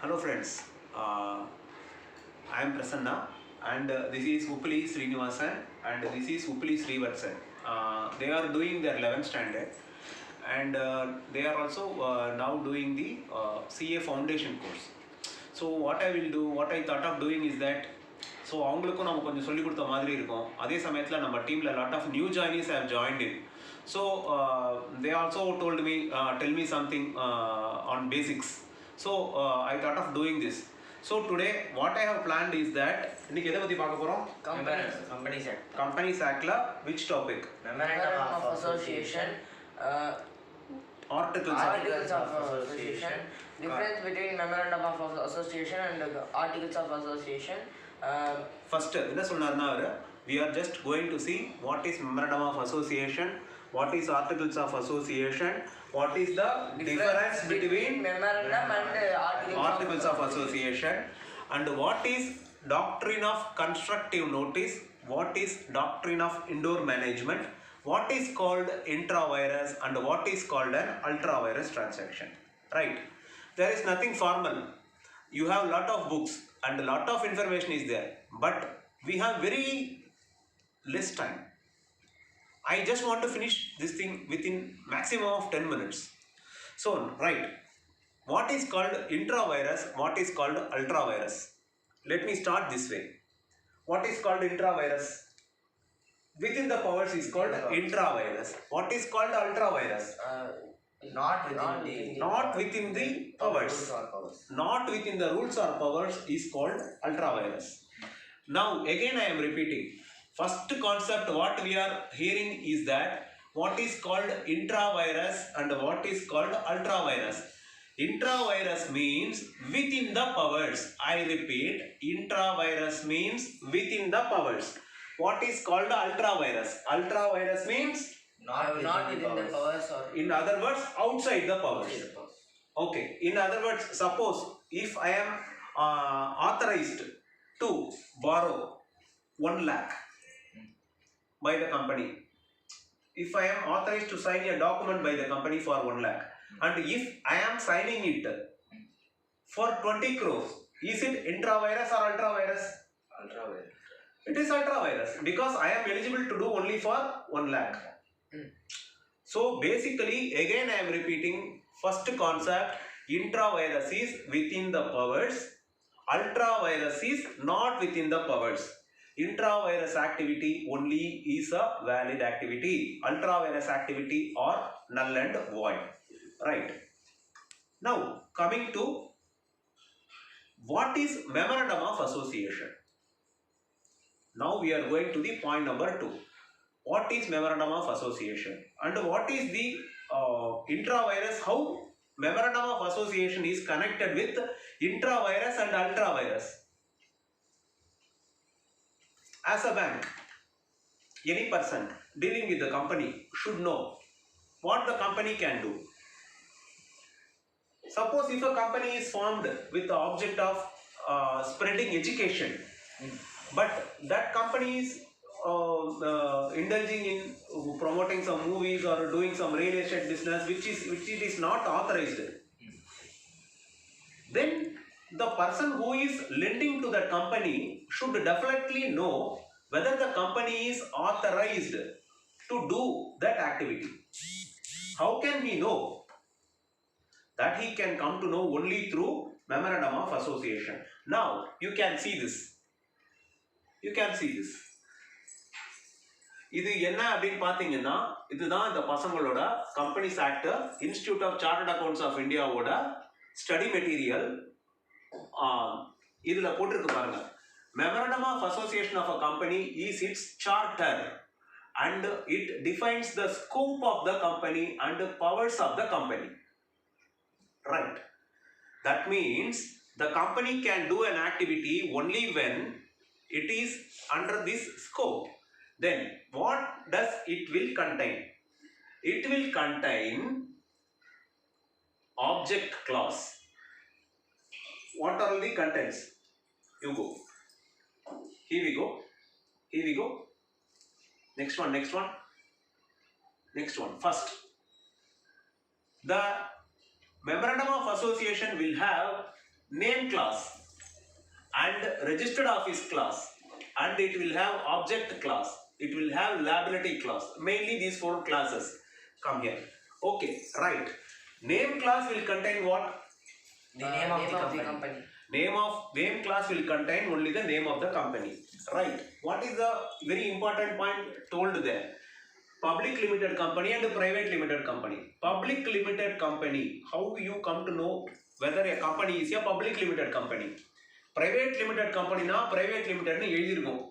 Hello friends, I am Prasanna and this is Uppili Srinivasan and this is Uppili Srivatsan. They are doing their 11th standard and they are also now doing the CA foundation course. So what I thought of doing is that so அவங்களுக்கும் நம்ம கொஞ்சம் சொல்லிக் கொடுத்த மாதிரி இருக்கும். அதே சமயத்தில் நம்ம டீமில் lot of new joinees have joined in. So they also told me tell me something on basics. So I thought of doing this. So today what I have planned is that இன்னைக்கு எதை பற்றி பார்க்க போகிறோம்? Companies ஆக்டில் which topic? Memorandum of Association, Articles of Association, difference between Memorandum of Association and Articles of Association. First என்ன சொன்னார்னா அவர் we are just going to see what is Memorandum of Association, what is Articles of Association, what is the difference between Memorandum and Articles of Association, and what is doctrine of constructive notice, what is doctrine of indoor management, what is called intra-virus and what is called an ultra-virus transaction. Right? There is nothing formal. You have lot of books and a lot of information is there, but we have very less time. I just want to finish this thing within maximum of 10 minutes. So, right, what is called intra-virus, what is called ultra-virus? Let me start this way. What is called intra-virus? Within the powers is called intra-virus. What is called ultra-virus? Not within the powers. Not within the rules or powers is called ultra-virus. Now again I am repeating. First concept what we are hearing is that what is called intra-virus and what is called ultra-virus. Intra-virus means within the powers. I repeat, intra-virus means within the powers. What is called ultra-virus? Ultra-virus means not within the powers, or in other words outside the powers. Okay, in other words, suppose if I am authorized to borrow 1 lakh by the company, if I am authorized to sign a document by the company for 1 lakh, and if I am signing it for 20 crores, is it intra-virus or ultra-virus? ultra-virus. It is ultra-virus because I am eligible to do only for 1 lakh. So basically again I am repeating, first concept, intra-virus is within the powers, ultra-virus is not within the powers. Intra-virus activity only is a valid activity, ultra-virus activity are null and void. Right. Now coming to what is Memorandum of Association. Now we are going to the point number 2. What is Memorandum of Association and what is the intra-virus? How Memorandum of Association is connected with intra-virus and ultra-virus? As a bank, any person dealing with the company should know what the company can do. Suppose if a company is formed with the object of spreading education, but that company is indulging in promoting some movies or doing some real estate business which it is not authorized, then the person who is lending to that company should definitely know whether the company is authorized to do that activity. How can he know? That he can come to know only through Memorandum of Association. Now you can see this. You can see this. இது என்ன அப்படின்னு பார்த்தீங்கன்னா, இதுதான் இந்த பசங்களோட companies act, institute of chartered accounts of இந்தியாவோட study material. இதில் போட்டிருக்கு பாருங்க. Memorandum of Association of a company is its charter and it defines the scope of the company and the powers of the company. Right. That means the company can do an activity only when it is under this scope. Then what does it will contain? It will contain object clause. What are the contents? You go. Here we go. Here we go. Next one. Next one. Next one. First, the Memorandum of Association will have name class and registered office class, and it will have object class, it will have liability class. Mainly these four classes come here. Okay, right. Name class will contain what? The name of the company. Name class will contain only the name of the company. Right. What is the very important point told there? Public limited company and private limited company. Public limited company, how you come to know whether a company is a public limited company? Private limited company na private limited nu எழுதிருக்கும்.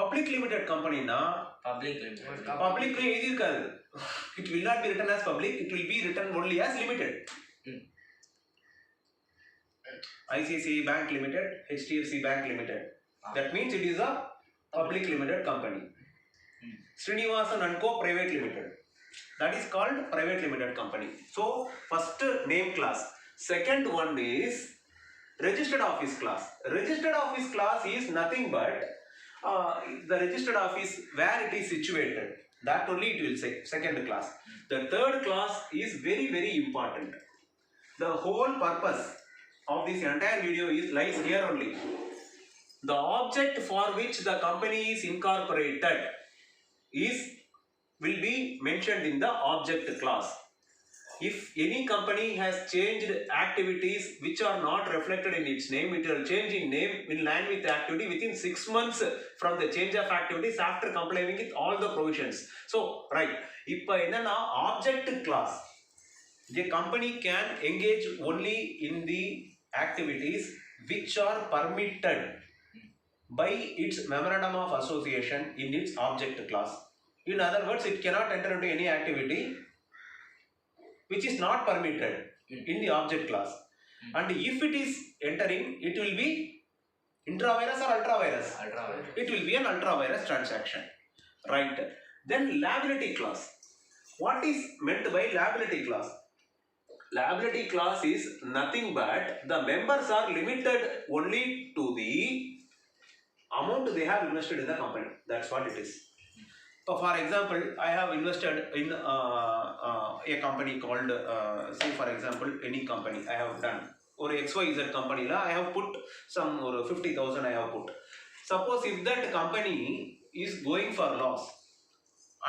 Public limited company na Public limited. public nu எழுதிருக்காது. It will not be written as public, it will be written only as limited. ICICI Bank Limited, HDFC Bank Limited. That means it is a public limited company. Srinivasan and Co Private Limited. That is called private limited company. So first name class. Second one is registered office class. Registered office class is nothing but the registered office where it is situated. That only it will say second class. The third class is very very important. The whole purpose of this entire video is lies here only. The object for which the company is incorporated will be mentioned in the object class. If any company has changed activities which are not reflected in its name, it will change in name in line with the activity within 6 months from the change of activities after complying with all the provisions. So, right. If enna object class, the company can engage only in the activities which are permitted by its memorandum of association in its object class. In other words, it cannot enter into any activity which is not permitted in the object class. And if it is entering, it will be intra-virus or ultra-virus? Ultra-virus. It will be an ultra-virus transaction. Right. Then liability class. What is meant by liability class? Liability class is nothing but the members are limited only to the amount they have invested in the company. That's what it is. So for example, I have invested in a company called, say for example, any company I have done. Or XYZ company, I have put some 50,000 I have put. Suppose if that company is going for loss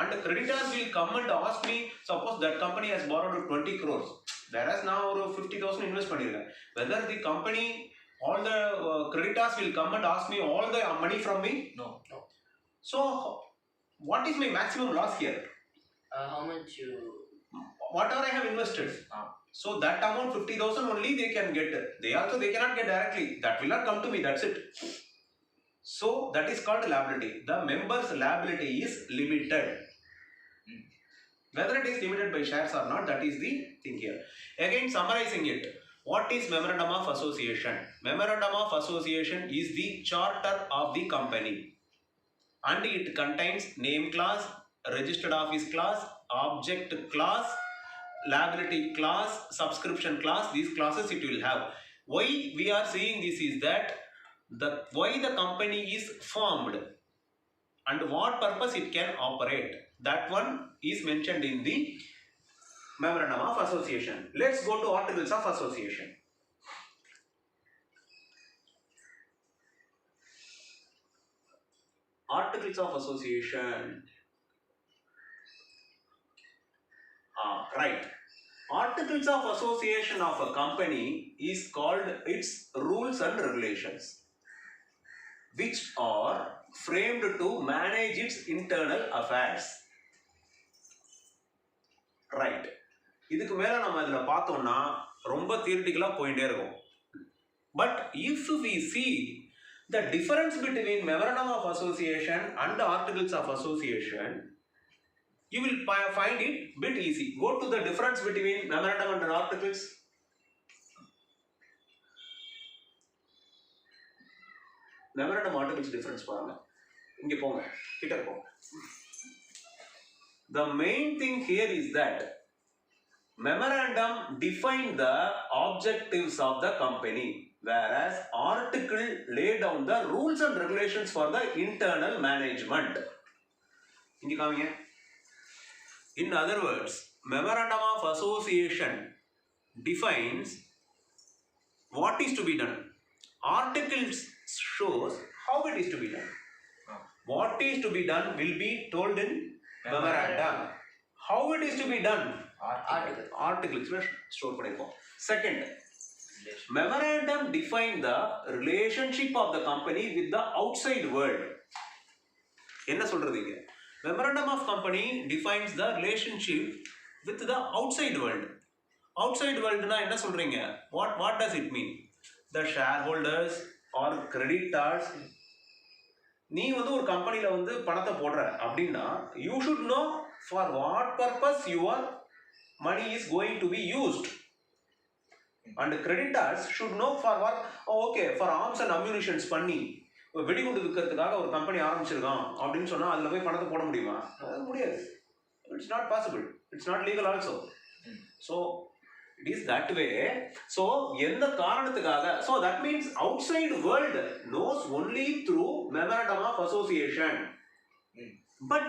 and creditors will come and ask me, suppose that company has borrowed 20 crores. Whereas now 50,000 invest பண்ணிருக்கேன். Whether the company, all the creditors will come and ask me all the money from me? No. So, what is my maximum loss here? How much you? Whatever I have invested. So that amount 50,000 only they can get. They cannot get directly. That will not come to me. That's it. So that is called liability. The member's liability is limited. Whether it is limited by shares or not, that is the thing here. Again, summarizing it. What is memorandum of association? Memorandum of association is the charter of the company. And it contains name class, registered office class, object class, liability class, subscription class. These classes it will have. Why we are saying this is that why the company is formed and what purpose it can operate. That one is mentioned in the memorandum of association. Let's go to articles of association. Articles of association. Right. Articles of association of a company is called its rules and regulations, which are framed to manage its internal affairs. Right. இதுக்கு மேல நம்ம இதுல பார்த்தோம்னா ரொம்ப தியரிட்டிக்கலா போயிட்டே இருக்கும். But if we see the difference between memorandum of association and articles of association, you will find it bit easy. Go to the difference between memorandum and articles. Memorandum articles difference பாருங்க. இங்க போங்க. கிட்ட போங்க. The main thing here is that memorandum define the objectives of the company, whereas article lay down the rules and regulations for the internal management. இங்க காமிங்க. In other words, memorandum of association defines what is to be done. Articles shows how it is to be done. What is to be done will be told in memorandum. How it is to be done, articles store பண்ணிருக்கோம். Second, memorandum define the relationship of the company with the outside world. என்ன சொல்றதுங்க? Memorandum of company defines the relationship with the outside world. Outside world na enna solreenga? What does it mean? The shareholders or creditors. நீ வந்து ஒரு கம்பெனில வந்து பணத்தை போடுற அப்படின்னா you should know for what purpose your money is going to be used. And creditors should know for what. Okay, for arms and ammunitions பண்ணி வெடிகுண்டு விற்கிறதுக்காக ஒரு கம்பெனி ஆரம்பிச்சிருக்கான் அப்படின்னு சொன்னா அதுல போய் பணத்தை போட முடியுமா? முடியாது. It's not possible. It's not legal also. So it is that way. So எந்த காரணத்துக்காக, so that means outside world knows only through memorandum of association. But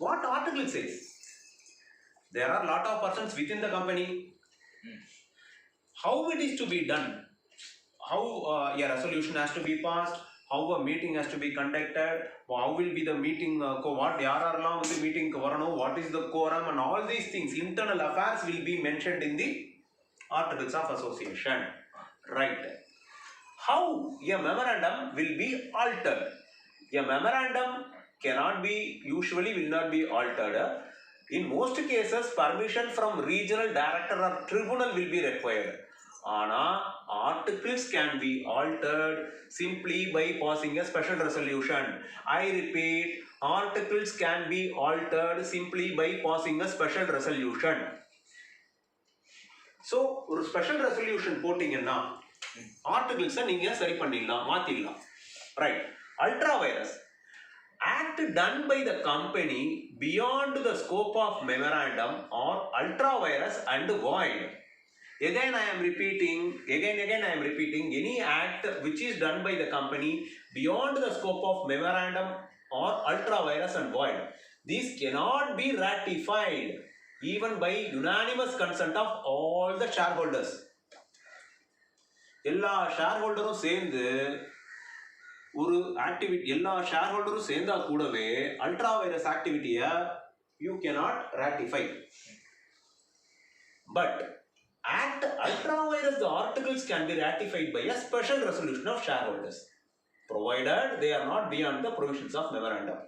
what article says? There are lot of persons within the company. How it is to be done? How a resolution has to be passed? How a meeting has to be conducted? How will be the meeting? What yaararlam வந்து meeting க்கு வரணும்? What is the quorum and all these things? Internal affairs will be mentioned in the articles of association. Right. How a memorandum will be altered? A memorandum cannot be, usually will not be altered. In most cases, permission from regional director or tribunal will be required. Ana articles can be altered simply by passing a special resolution. I repeat, articles can be altered simply by passing a special resolution. So ஒரு special resolution போட்டீங்கன்னா articles நீங்க சரி பண்ணிடலாம், மாத்திடலாம். Right. Ultra vires act done by the company beyond the scope of memorandum or ultra virus and void. Again I am repeating, any act which is done by the company beyond the scope of memorandum or ultra virus and void. These cannot be ratified even by unanimous consent of all the shareholders. எல்லா ஷேர்ஹோல்டரும் சேர்ந்து ஒரு activity, எல்லா ஷேர்ஹோல்டரும் சேர்ந்தா கூடவே ultra vires ஆக்டிவிட்டியை you cannot ratify. But act ultra virus, the articles can be ratified by a special resolution of shareholders, provided they are not beyond the provisions of memorandum.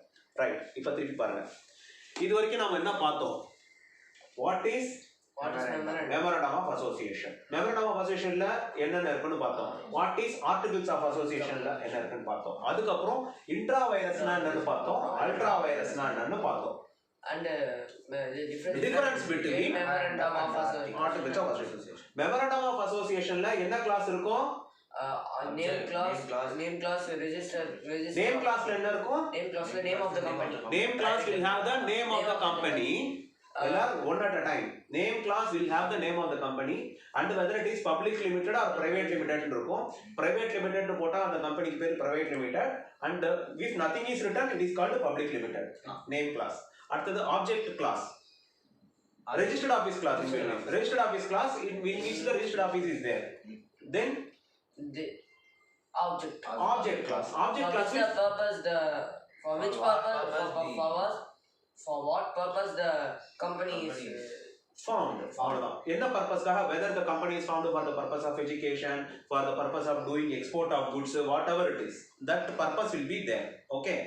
Right. இப்ப திருப்பி பாருங்க. இது வரைக்கும் நாம என்ன பார்த்தோம்? What is memorandum of association? Memorandum of association ல என்னென்ன இருக்குன்னு பார்த்தோம். What is articles of association ல என்ன இருக்குன்னு பார்த்தோம். அதுக்கு அப்புறம் இன்ட்ரா வைரஸ்னா என்னன்னு பார்த்தோம், அல்ட்ரா வைரஸ்னா என்னன்னு பார்த்தோம். And the difference between memorandum of association, articles of association. Memorandum of association ல என்ன கிளாஸ் இருக்கும்? Name clause, register. Name clause ல என்ன இருக்கும்? Name clause ல name of the company. Name clause will have the name of the company. One at a time. Name clause will have the name of the company and whether it is public limited or private limited இருக்கும். Private limited போட்டா அந்த கம்பெனிக்கு பேர் private limited and if nothing is written it is called public limited. Name clause. அடுத்தது object clause. Registered office clause. Registered office clause in which the registered office is there. Then the object clause. Object clause is the purpose, for which purpose, for what purpose the company is formed. என்ன பர்பஸ்க்காக, whether the company is formed for the purpose of education, for the purpose of doing export of goods, whatever it is, that purpose will be there. Okay.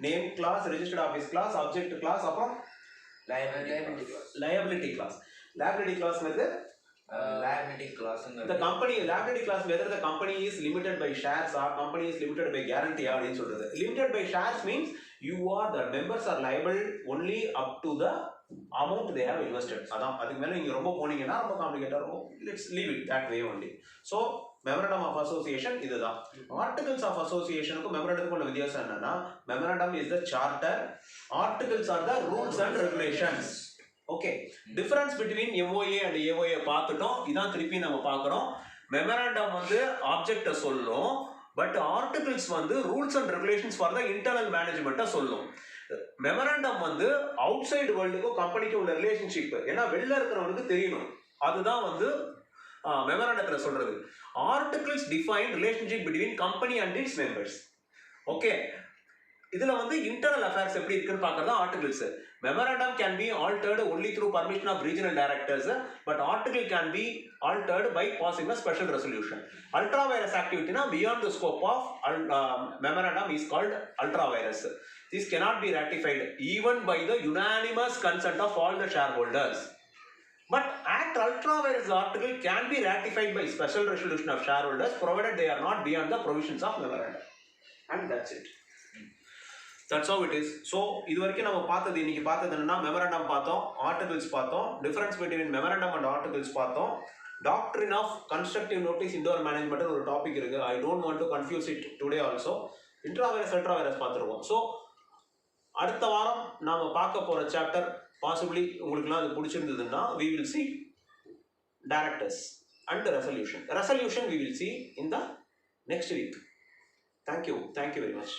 Name clause, registered office clause, object clause, அப்புறம் liability clause. Liability clause method. Liability clause. The company liability clause, whether the company is limited by shares or company is limited by guarantee அப்படின்னு சொல்றது. Limited by shares means you are, the members are liable only up to the amount they have invested. அதான், அதுக்கு மேல நீங்க ரொம்ப போனீங்கன்னா ரொம்ப காம்ப்ளிகேட்டா இருக்கும். Let's leave it that way only. So memorandum of association இதுதான். Articles of associationக்கு memorandumக்கு உள்ள வித்தியாசம் என்னன்னா, memorandum is the charter, articles are the rules and regulations. Okay. Difference between MOA and AOA பார்த்துட்டோம். இதான் திருப்பி நம்ம பார்க்குறோம். மெமராண்டம் வந்து ஆப்ஜெக்டை சொல்லும், பட் ஆர்டிகிள்ஸ் வந்து rules and regulations for the internal மேனேஜ்மெண்ட்டை சொல்லும். மெமராண்டம் வந்து அவுட் சைடு வேர்ல்டுக்கும் கம்பெனிக்கும் உள்ள ரிலேஷன்ஷிப், ஏன்னா வெளில இருக்கிறவனுக்கு தெரியணும். அதுதான் வந்து மெமரண்டத்தில் சொல்றது. Articles define relationship between company and its members. Okay, இதுல வந்து இன்டர்னல் அஃபேர்ஸ் எப்படி இருக்குன்னு பார்க்கறது articles. Memorandum can be altered only through permission of regional directors, but article can be altered by passing a special resolution. Ultra vires ஆக்டிவிட்டினா beyond the scope of memorandum is called ultra vires. This cannot be ratified even by the unanimous consent of all the shareholders. But Act Ultra Virus article can be ratified by special resolution of shareholders provided they are not beyond the provisions of memorandum. And that's it. That's how it is. So, இது வரைக்கும் நம்ம பார்த்தது இன்னைக்கு பார்த்தது என்னன்னா memorandum பார்த்தோம், articles பார்த்தோம், difference between memorandum and articles பார்த்தோம், doctrine of constructive notice indoor management ஒரு டாபிக் இருக்கு. I don't want to confuse it today also. Intra vires ultra vires பார்த்துருவோம். ஸோ அடுத்த வாரம் நாம பார்க்க போற சாப்டர் பாசிபிளி உங்களுக்குலாம் அது பிடிச்சிருந்ததுன்னா we will see directors and resolution we will see in the next week. Thank you very much.